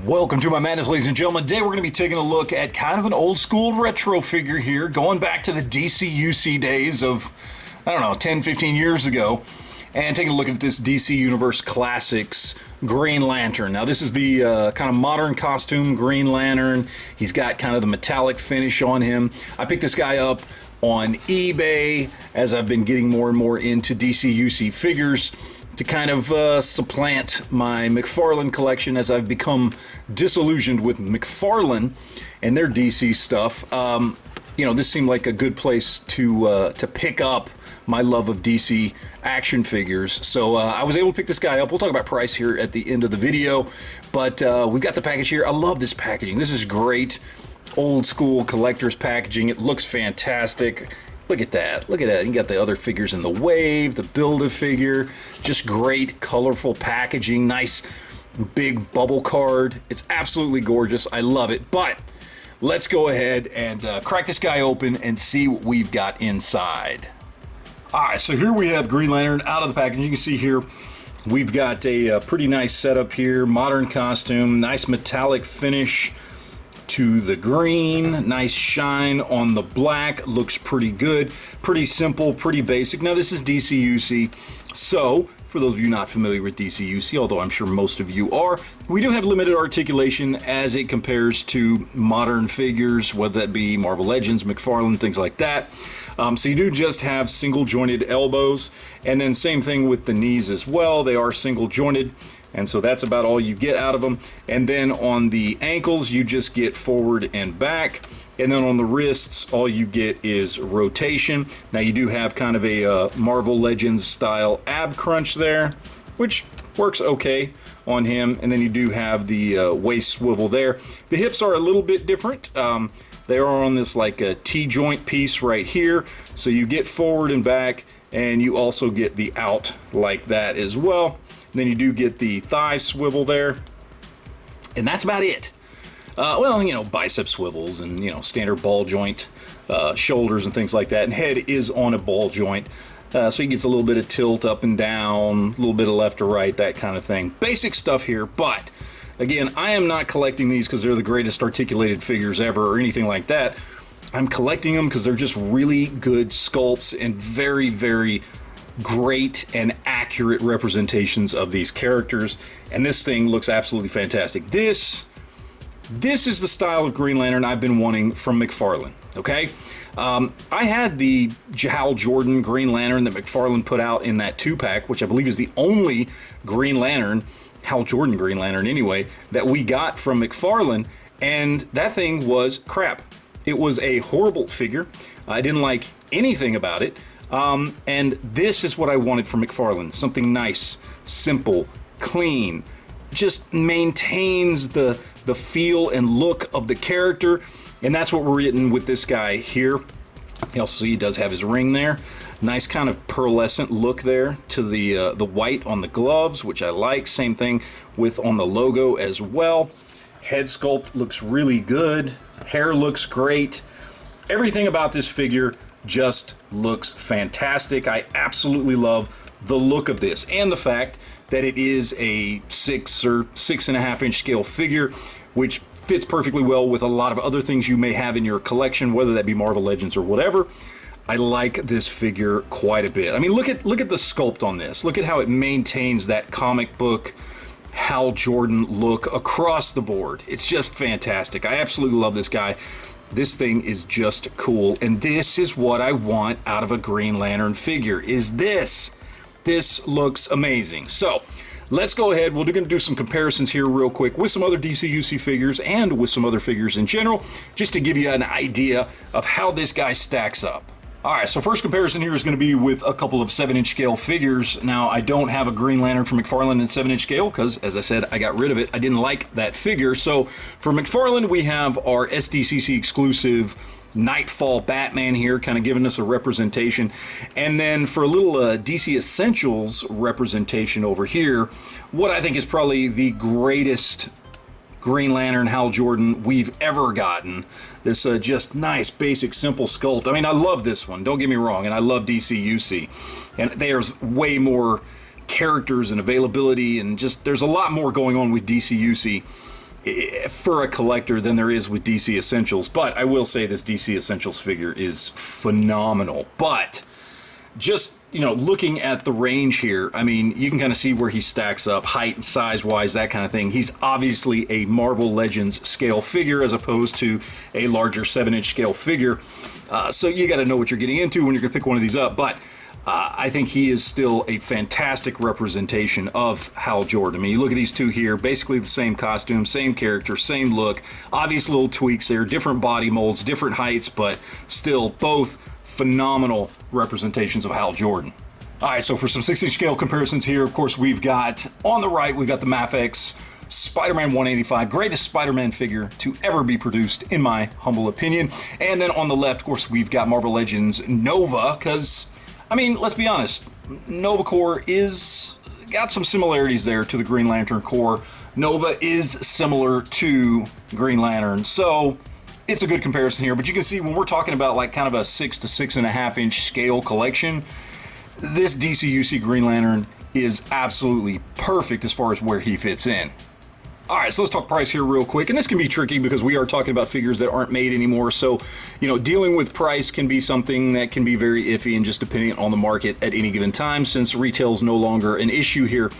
Welcome to my madness, ladies and gentlemen. Today we're going to be taking a look at kind of an old school retro figure here, going back to the DCUC days of, I don't know, 10, 15 years ago, and taking a look at this DC Universe Classics Green Lantern. Now this is the kind of modern costume Green Lantern. He's got kind of the metallic finish on him. I picked this guy up on eBay as I've been getting more and more into DCUC figures, to kind of supplant my McFarlane collection as I've become disillusioned with McFarlane and their DC stuff. You know, this seemed like a good place to pick up my love of DC action figures. So I was able to pick this guy up. We'll talk about price here at the end of the video, but we've got the package here. I love this packaging. This is great. Old school collector's packaging. It looks fantastic. Look at that. Look at that. You got the other figures in the wave, the Build-A-Figure. Just great, colorful packaging. Nice, big bubble card. It's absolutely gorgeous. I love it. But let's go ahead and crack this guy open and see what we've got inside. All right, so here we have Green Lantern out of the package. You can see here we've got a pretty nice setup here. Modern costume, nice metallic finish to the green, nice shine on the black, looks pretty good, pretty simple, pretty basic. Now this is DCUC, so for those of you not familiar with DCUC, although I'm sure most of you are, we do have limited articulation as it compares to modern figures, whether that be Marvel Legends, McFarlane, things like that. So you do just have single jointed elbows, and then same thing with the knees as well. They are single jointed, and so that's about all you get out of them. And then on the ankles, you just get forward and back. And then on the wrists, all you get is rotation. Now you do have kind of a Marvel Legends style ab crunch there, which works okay on him. And then you do have the waist swivel there. The hips are a little bit different. They are on this like a T-joint piece right here. So you get forward and back, and you also get the out like that as well. And then you do get the thigh swivel there. And that's about it. Well, you know, bicep swivels and, you know, standard ball joint shoulders and things like that. And head is on a ball joint. So he gets a little bit of tilt up and down, a little bit of left to right, that kind of thing. Basic stuff here, but again, I am not collecting these because they're the greatest articulated figures ever or anything like that. I'm collecting them because they're just really good sculpts and very, very great and accurate representations of these characters. And this thing looks absolutely fantastic. This is the style of Green Lantern I've been wanting from McFarlane, okay? I had the Hal Jordan Green Lantern that McFarlane put out in that 2-pack, which I believe is the only Green Lantern, Hal Jordan Green Lantern anyway, that we got from McFarlane, and that thing was crap. It was a horrible figure. I didn't like anything about it, and this is what I wanted from McFarlane. Something nice, simple, clean, just maintains the feel and look of the character, and that's what we're getting with this guy here. You also see he does have his ring there. Nice kind of pearlescent look there to the white on the gloves, which I like. Same thing with on the logo as well. Head sculpt looks really good. Hair looks great. Everything about this figure just looks fantastic. I absolutely love the look of this and the fact that it is a 6 or 6.5 inch scale figure, which fits perfectly well with a lot of other things you may have in your collection, whether that be Marvel Legends or whatever. I like this figure quite a bit. I mean, look at the sculpt on this. Look at how it maintains that comic book Hal Jordan look across the board. It's just fantastic. I absolutely love this guy. This thing is just cool, and this is what I want out of a Green Lantern figure, is this. This looks amazing. So let's go ahead. We're going to do some comparisons here real quick with some other DCUC figures and with some other figures in general, just to give you an idea of how this guy stacks up. All right, so first comparison here is going to be with a couple of 7-inch scale figures. Now, I don't have a Green Lantern from McFarlane in 7-inch scale because, as I said, I got rid of it. I didn't like that figure. So for McFarlane, we have our SDCC exclusive Nightfall Batman here, kind of giving us a representation. And then for a little DC Essentials representation over here, what I think is probably the greatest Green Lantern Hal Jordan we've ever gotten. This just nice, basic, simple sculpt. I mean, I love this one, don't get me wrong, and I love DCUC. And there's way more characters and availability, and just there's a lot more going on with DCUC. for a collector than there is with DC Essentials. But I will say this DC Essentials figure is phenomenal. But just, looking at the range here, I mean, you can kind of see where he stacks up height and size wise, that kind of thing. He's obviously a Marvel Legends scale figure as opposed to a larger 7-inch scale figure. So you got to know what you're getting into when you're going to pick one of these up. But I think he is still a fantastic representation of Hal Jordan. I mean, you look at these two here, basically the same costume, same character, same look, obvious little tweaks there, different body molds, different heights, but still both phenomenal representations of Hal Jordan. All right, so for some 6-inch scale comparisons here, of course, we've got, on the right, we've got the Mafex Spider-Man 185, greatest Spider-Man figure to ever be produced, in my humble opinion. And then on the left, of course, we've got Marvel Legends Nova, because, I mean, let's be honest, Nova Corps is got some similarities there to the Green Lantern Corps. Nova is similar to Green Lantern, so it's a good comparison here. But you can see when we're talking about like kind of a 6 to 6.5 inch scale collection, this DCUC Green Lantern is absolutely perfect as far as where he fits in. All right, so let's talk price here real quick. And this can be tricky because we are talking about figures that aren't made anymore. So, dealing with price can be something that can be very iffy and just depending on the market at any given time, since retail is no longer an issue here.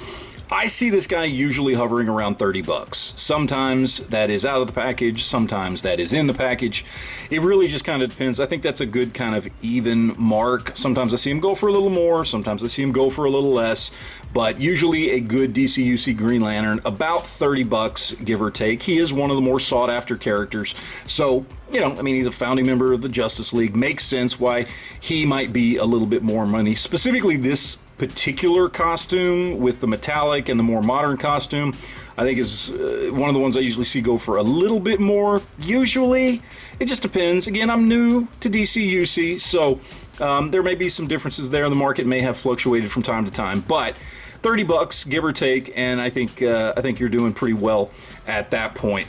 I see this guy usually hovering around 30 bucks. Sometimes that is out of the package, sometimes that is in the package. It really just kind of depends. I think that's a good kind of even mark. Sometimes I see him go for a little more, sometimes I see him go for a little less, but usually a good DCUC Green Lantern, about 30 bucks, give or take. He is one of the more sought after characters. So, I mean, he's a founding member of the Justice League. Makes sense why he might be a little bit more money. Specifically this particular costume with the metallic and the more modern costume, I think is one of the ones I usually see go for a little bit more. Usually, it just depends. Again, I'm new to DCUC, so there may be some differences there. The market may have fluctuated from time to time, but 30 bucks, give or take, and I think you're doing pretty well at that point.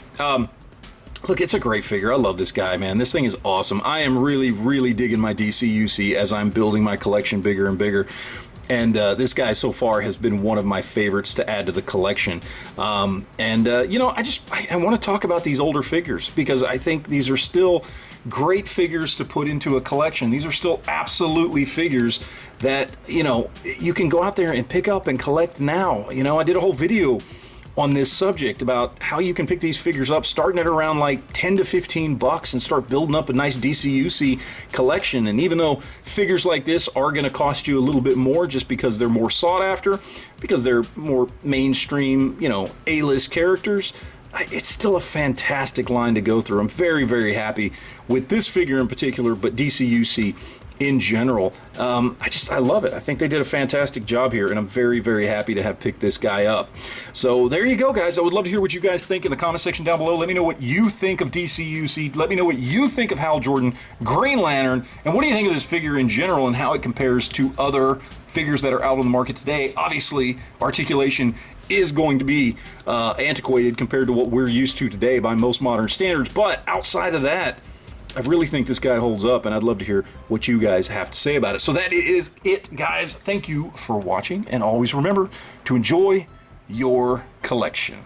Look, it's a great figure. I love this guy, man. This thing is awesome. I am really, really digging my DCUC as I'm building my collection bigger and bigger. And this guy so far has been one of my favorites to add to the collection. I want to talk about these older figures because I think these are still great figures to put into a collection. These are still absolutely figures that, you can go out there and pick up and collect now. I did a whole video on this subject about how you can pick these figures up starting at around like 10 to 15 bucks and start building up a nice DCUC collection. And even though figures like this are going to cost you a little bit more just because they're more sought after, because they're more mainstream, A-list characters, it's still a fantastic line to go through. I'm very, very happy with this figure in particular, but DCUC in general. I love it. I think they did a fantastic job here, and I'm very, very happy to have picked this guy up. So there you go, guys. I would love to hear what you guys think in the comment section down below. Let me know what you think of DCUC. Let me know what you think of Hal Jordan, Green Lantern, and what do you think of this figure in general and how it compares to other figures that are out on the market today. Obviously, articulation is going to be antiquated compared to what we're used to today by most modern standards, but outside of that, I really think this guy holds up, and I'd love to hear what you guys have to say about it. So that is it, guys. Thank you for watching, and always remember to enjoy your collection.